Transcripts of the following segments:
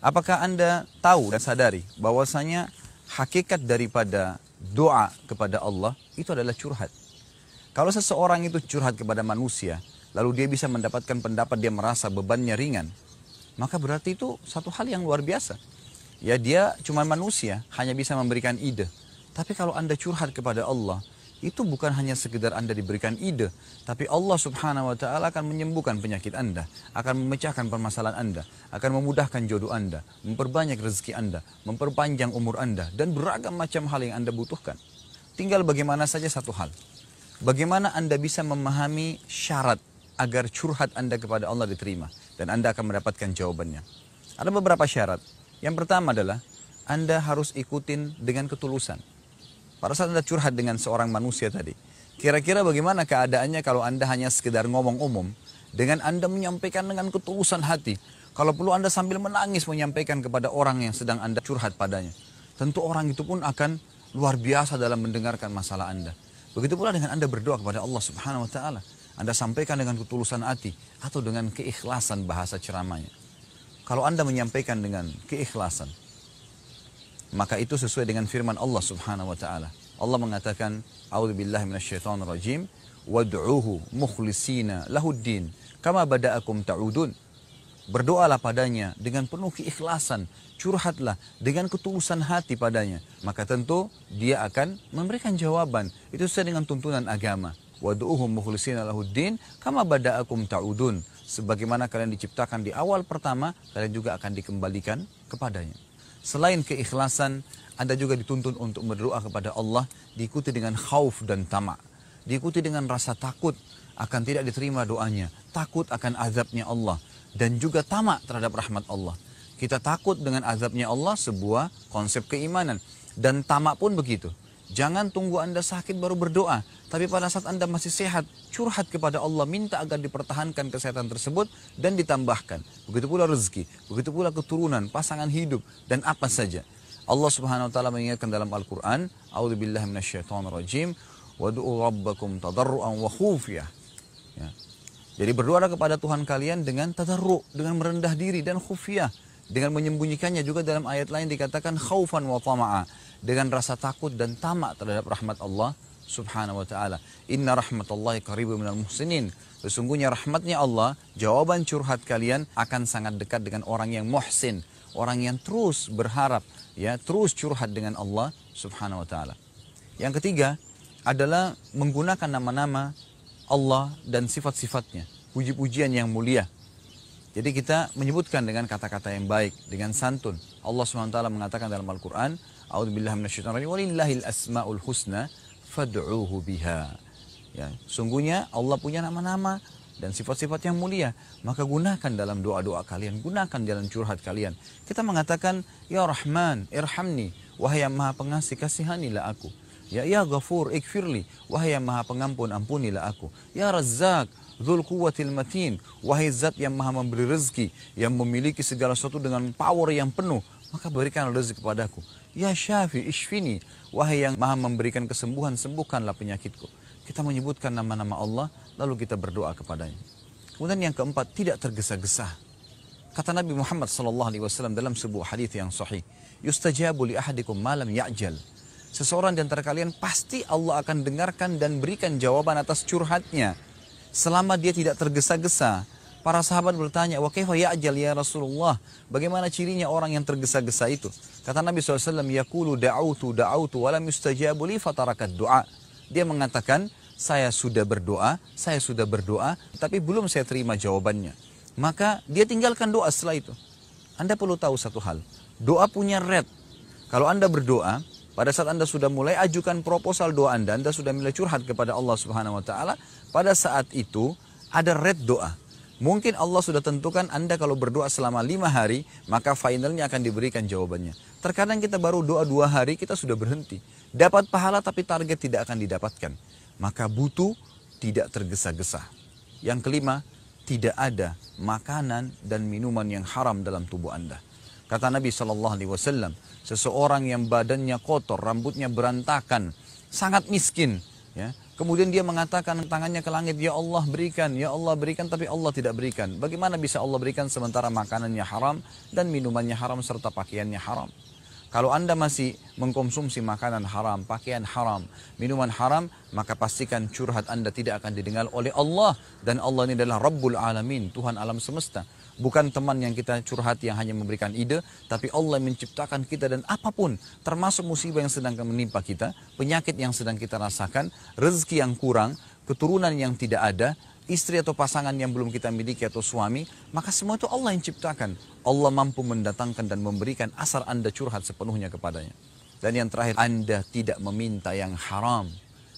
Apakah Anda tahu dan sadari bahwasanya hakikat daripada doa kepada Allah itu adalah curhat. Kalau seseorang itu curhat kepada manusia, lalu dia bisa mendapatkan pendapat, dia merasa bebannya ringan, maka berarti itu satu hal yang luar biasa. Ya, dia cuma manusia, hanya bisa memberikan ide. Tapi kalau Anda curhat kepada Allah, itu bukan hanya sekedar Anda diberikan ide, tapi Allah subhanahu wa ta'ala akan menyembuhkan penyakit Anda, akan memecahkan permasalahan Anda, akan memudahkan jodoh Anda, memperbanyak rezeki Anda, memperpanjang umur Anda, dan beragam macam hal yang Anda butuhkan. Tinggal bagaimana saja satu hal. Bagaimana Anda bisa memahami syarat agar curhat Anda kepada Allah diterima, dan Anda akan mendapatkan jawabannya. Ada beberapa syarat. Yang pertama adalah Anda harus ikutin dengan ketulusan. Pada saat Anda curhat dengan seorang manusia tadi, kira-kira bagaimana keadaannya kalau Anda hanya sekedar ngomong umum, dengan Anda menyampaikan dengan ketulusan hati. Kalau perlu Anda sambil menangis menyampaikan kepada orang yang sedang Anda curhat padanya. Tentu orang itu pun akan luar biasa dalam mendengarkan masalah Anda. Begitu pula dengan Anda berdoa kepada Allah subhanahu wa ta'ala. Anda sampaikan dengan ketulusan hati atau dengan keikhlasan bahasa ceramahnya. Kalau Anda menyampaikan dengan keikhlasan, maka itu sesuai dengan firman Allah subhanahu wa ta'ala. Allah mengatakan, A'udzubillahi minasyaitonirrajim, wad'uhu mukhlisina lahuddin, kama bada'akum ta'udun. Berdoalah padanya dengan penuh keikhlasan, curhatlah dengan ketulusan hati padanya. Maka tentu dia akan memberikan jawaban. Itu sesuai dengan tuntunan agama. Wad'uhu mukhlisina lahuddin, kama bada'akum ta'udun. Sebagaimana kalian diciptakan di awal pertama, kalian juga akan dikembalikan kepadanya. Selain keikhlasan, Anda juga dituntun untuk berdoa kepada Allah, diikuti dengan khauf dan tamak. Diikuti dengan rasa takut akan tidak diterima doanya, takut akan azabnya Allah, dan juga tamak terhadap rahmat Allah. Kita takut dengan azabnya Allah, sebuah konsep keimanan. Dan tamak pun begitu. Jangan tunggu Anda sakit baru berdoa. Tapi pada saat Anda masih sehat, curhat kepada Allah, minta agar dipertahankan kesehatan tersebut dan ditambahkan. Begitu pula rezeki, begitu pula keturunan, pasangan hidup, dan apa saja. Allah subhanahu wa ta'ala mengingatkan dalam Al-Quran, A'udzubillahi minasyaitonirrajim, wadu'u rabbakum tadarru'an wa khufiyah. Ya. Jadi berdoa kepada Tuhan kalian dengan tadarru', dengan merendah diri dan khufiyah. Dengan menyembunyikannya juga dalam ayat lain dikatakan khaufan wa tama'a. Dengan rasa takut dan tamak terhadap rahmat Allah subhanahu wa ta'ala. Inna rahmatallahi qaribun minal muhsinin. Sesungguhnya rahmatnya Allah, jawaban curhat kalian akan sangat dekat dengan orang yang muhsin. Orang yang terus berharap, ya, terus curhat dengan Allah subhanahu wa ta'ala. Yang ketiga adalah menggunakan nama-nama Allah dan sifat-sifatnya. Puji-pujian yang mulia. Jadi kita menyebutkan dengan kata-kata yang baik, dengan santun. Allah SWT mengatakan dalam Al-Quran, A'udzubillahi minasyaitonirrajim, walillahil asma'ul husna fad'uuhu biha. Ya, sungguhnya Allah punya nama-nama dan sifat-sifat yang mulia. Maka gunakan dalam doa-doa kalian, gunakan dalam curhat kalian. Kita mengatakan, Ya Rahman, irhamni, wahai yang maha pengasih, kasihanilah aku. Ya Ghafur, ikfirli, wahai yang maha pengampun, ampunilah aku. Ya Razzaq, Dzul Quwwatil Matin, wahai zat yang maha memberi rezeki, yang memiliki segala sesuatu dengan power yang penuh, maka berikan rezeki kepadaku. Ya Syafi, Ishfini, wahai yang maha memberikan kesembuhan, sembuhkanlah penyakitku. Kita menyebutkan nama-nama Allah, lalu kita berdoa kepadanya. Kemudian yang keempat, tidak tergesa-gesa. Kata Nabi Muhammad SAW dalam sebuah hadis yang sahih, yustajabu li ahadikum ma lam ya'jal. Seseorang di antara kalian pasti Allah akan dengarkan dan berikan jawaban atas curhatnya. Selama dia tidak tergesa-gesa. Para sahabat bertanya, wa kaifa ya'jal ya Rasulullah? Bagaimana cirinya orang yang tergesa-gesa itu? Kata Nabi SAW, yaqulu da'autu wa lam yustajabu li fatarakat du'a. Dia mengatakan, saya sudah berdoa, tapi belum saya terima jawabannya. Maka dia tinggalkan doa setelah itu. Anda perlu tahu satu hal, doa punya rate. Kalau Anda berdoa, pada saat Anda sudah mulai ajukan proposal doa Anda sudah mulai curhat kepada Allah Subhanahu wa taala, pada saat itu ada rate doa. Mungkin Allah sudah tentukan Anda kalau berdoa selama 5 hari, maka finalnya akan diberikan jawabannya. Terkadang kita baru doa 2 hari, kita sudah berhenti. Dapat pahala tapi target tidak akan didapatkan. Maka butuh tidak tergesa-gesa. Yang kelima, tidak ada makanan dan minuman yang haram dalam tubuh Anda. Kata Nabi SAW, seseorang yang badannya kotor, rambutnya berantakan, sangat miskin, ya, Kemudian dia mengatakan tangannya ke langit, ya Allah berikan, tapi Allah tidak berikan. Bagaimana bisa Allah berikan sementara makanannya haram dan minumannya haram serta pakaiannya haram? Kalau Anda masih mengkonsumsi makanan haram, pakaian haram, minuman haram, maka pastikan curhat Anda tidak akan didengar oleh Allah. Dan Allah ini adalah Rabbul Alamin, Tuhan alam semesta. Bukan teman yang kita curhat yang hanya memberikan ide, tapi Allah yang menciptakan kita dan apapun, termasuk musibah yang sedang menimpa kita, penyakit yang sedang kita rasakan, rezeki yang kurang, keturunan yang tidak ada, istri atau pasangan yang belum kita miliki atau suami, maka semua itu Allah yang ciptakan. Allah mampu mendatangkan dan memberikan asal Anda curhat sepenuhnya kepadanya. Dan yang terakhir, Anda tidak meminta yang haram.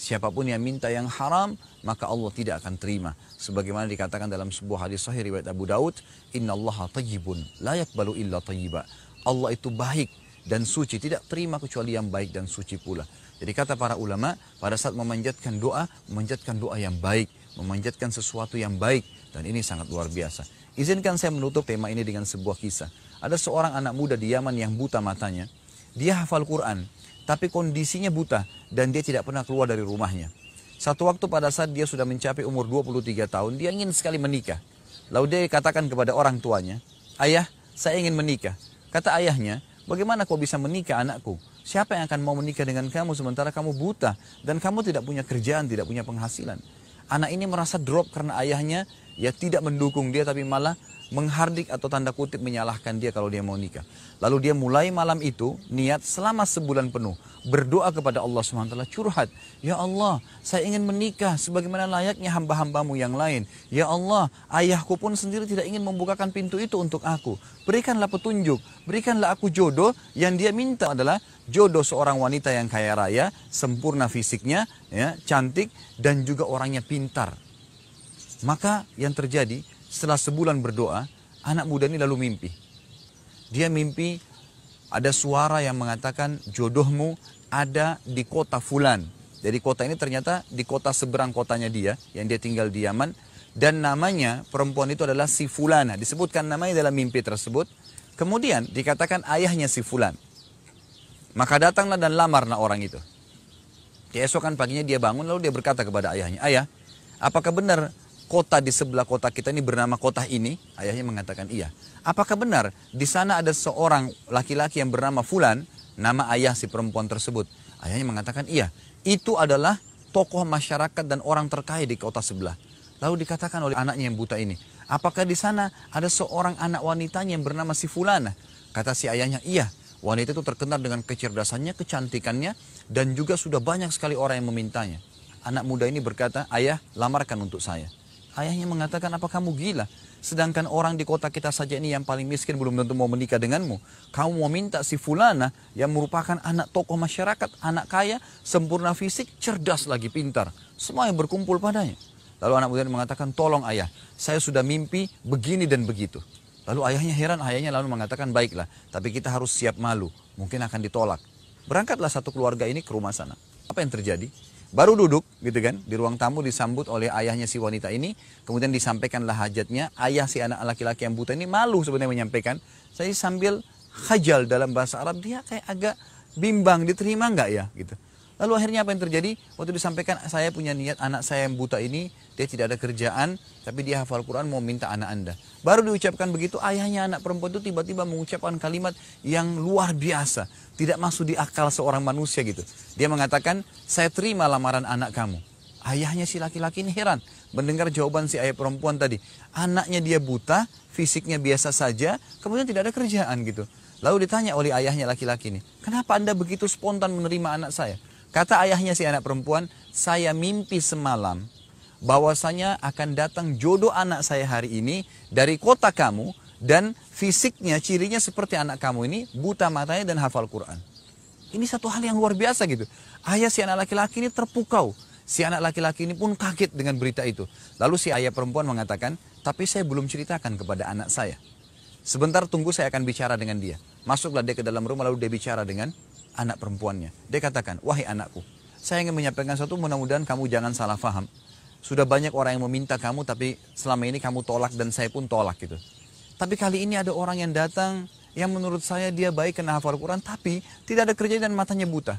Siapapun yang minta yang haram, maka Allah tidak akan terima. Sebagaimana dikatakan dalam sebuah hadis sahih riwayat Abu Daud, Innallaha tayyibun, la yakbalu illa tayyiba. Allah itu baik dan suci, tidak terima kecuali yang baik dan suci pula. Jadi kata para ulama, pada saat memanjatkan doa yang baik, memanjatkan sesuatu yang baik. Dan ini sangat luar biasa. Izinkan saya menutup tema ini dengan sebuah kisah. Ada seorang anak muda di Yaman yang buta matanya. Dia hafal Quran, tapi kondisinya buta dan dia tidak pernah keluar dari rumahnya. Satu waktu pada saat dia sudah mencapai umur 23 tahun, dia ingin sekali menikah. Lalu dia katakan kepada orang tuanya, ayah, saya ingin menikah. Kata ayahnya, bagaimana kau bisa menikah anakku? Siapa yang akan mau menikah dengan kamu sementara kamu buta dan kamu tidak punya kerjaan, tidak punya penghasilan? Anak ini merasa drop karena ayahnya ya tidak mendukung dia tapi malah menghardik atau tanda kutip menyalahkan dia kalau dia mau nikah. Lalu dia mulai malam itu niat selama sebulan penuh berdoa kepada Allah SWT, curhat. Ya Allah, saya ingin menikah sebagaimana layaknya hamba-hambamu yang lain. Ya Allah, ayahku pun sendiri tidak ingin membukakan pintu itu untuk aku. Berikanlah petunjuk, berikanlah aku jodoh. Yang dia minta adalah jodoh seorang wanita yang kaya raya, sempurna fisiknya, ya, cantik, dan juga orangnya pintar. Maka yang terjadi setelah sebulan berdoa, anak muda ini lalu mimpi. Dia mimpi ada suara yang mengatakan jodohmu ada di kota Fulan. Jadi kota ini ternyata di kota seberang kotanya dia, yang dia tinggal di Yaman. Dan namanya perempuan itu adalah si Fulana. Disebutkan namanya dalam mimpi tersebut. Kemudian dikatakan ayahnya si Fulan. Maka datanglah dan lamarlah orang itu. Keesokan paginya dia bangun lalu dia berkata kepada ayahnya, ayah, apakah benar kota di sebelah kota kita ini bernama kota ini? Ayahnya mengatakan iya. Apakah benar di sana ada seorang laki-laki yang bernama Fulan, nama ayah si perempuan tersebut? Ayahnya mengatakan iya. Itu adalah tokoh masyarakat dan orang terkaya di kota sebelah. Lalu dikatakan oleh anaknya yang buta ini, apakah di sana ada seorang anak wanitanya yang bernama si Fulana? Kata si ayahnya, iya. Wanita itu terkenal dengan kecerdasannya, kecantikannya, dan juga sudah banyak sekali orang yang memintanya. Anak muda ini berkata, ayah, lamarkan untuk saya. Ayahnya mengatakan, apa kamu gila? Sedangkan orang di kota kita saja ini yang paling miskin belum tentu mau menikah denganmu. Kamu mau minta si Fulana yang merupakan anak tokoh masyarakat, anak kaya, sempurna fisik, cerdas lagi, pintar. Semua yang berkumpul padanya. Lalu anak muda ini mengatakan, tolong ayah, saya sudah mimpi begini dan begitu. Lalu ayahnya heran, ayahnya lalu mengatakan, baiklah, tapi kita harus siap malu, mungkin akan ditolak. Berangkatlah satu keluarga ini ke rumah sana. Apa yang terjadi? Baru duduk gitu kan, di ruang tamu disambut oleh ayahnya si wanita ini, kemudian disampaikanlah hajatnya. Ayah si anak laki-laki yang buta ini malu sebenarnya menyampaikan. Saya sambil khajal dalam bahasa Arab, dia kayak agak bimbang, diterima nggak ya gitu. Lalu akhirnya apa yang terjadi? Waktu disampaikan, saya punya niat anak saya yang buta ini, dia tidak ada kerjaan, tapi dia hafal Quran mau minta anak Anda. Baru diucapkan begitu, ayahnya anak perempuan itu tiba-tiba mengucapkan kalimat yang luar biasa. Tidak masuk di akal seorang manusia gitu. Dia mengatakan, saya terima lamaran anak kamu. Ayahnya si laki-laki ini heran mendengar jawaban si ayah perempuan tadi. Anaknya dia buta, fisiknya biasa saja, kemudian tidak ada kerjaan gitu. Lalu ditanya oleh ayahnya laki-laki ini, kenapa Anda begitu spontan menerima anak saya? Kata ayahnya si anak perempuan, saya mimpi semalam bahwasanya akan datang jodoh anak saya hari ini dari kota kamu dan fisiknya, cirinya seperti anak kamu ini, buta matanya dan hafal Quran. Ini satu hal yang luar biasa gitu. Ayah si anak laki-laki ini terpukau. Si anak laki-laki ini pun kaget dengan berita itu. Lalu si ayah perempuan mengatakan, tapi saya belum ceritakan kepada anak saya. Sebentar tunggu, saya akan bicara dengan dia. Masuklah dia ke dalam rumah lalu dia bicara dengan anak perempuannya. Dia katakan, wahai anakku, saya ingin menyampaikan sesuatu, mudah-mudahan kamu jangan salah faham. Sudah banyak orang yang meminta kamu, tapi selama ini kamu tolak dan saya pun tolak gitu. Tapi kali ini ada orang yang datang, yang menurut saya dia baik kena hafal Quran, tapi tidak ada kerja dan matanya buta.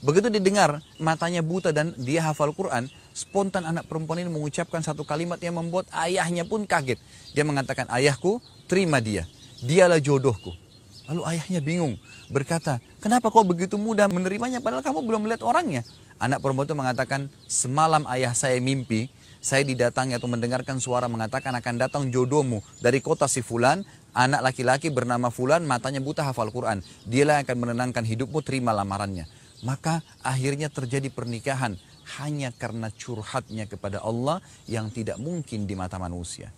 Begitu didengar matanya buta dan dia hafal Quran, spontan anak perempuan ini mengucapkan satu kalimat yang membuat ayahnya pun kaget. Dia mengatakan, ayahku terima dia, dialah jodohku. Lalu ayahnya bingung, berkata, kenapa kau begitu mudah menerimanya padahal kamu belum melihat orangnya? Anak perempuan itu mengatakan, semalam ayah saya mimpi, saya didatangi atau mendengarkan suara mengatakan akan datang jodohmu dari kota si fulan, anak laki-laki bernama fulan, matanya buta hafal Quran. Dialah yang akan menenangkan hidupmu, terima lamarannya. Maka akhirnya terjadi pernikahan hanya karena curhatnya kepada Allah yang tidak mungkin di mata manusia.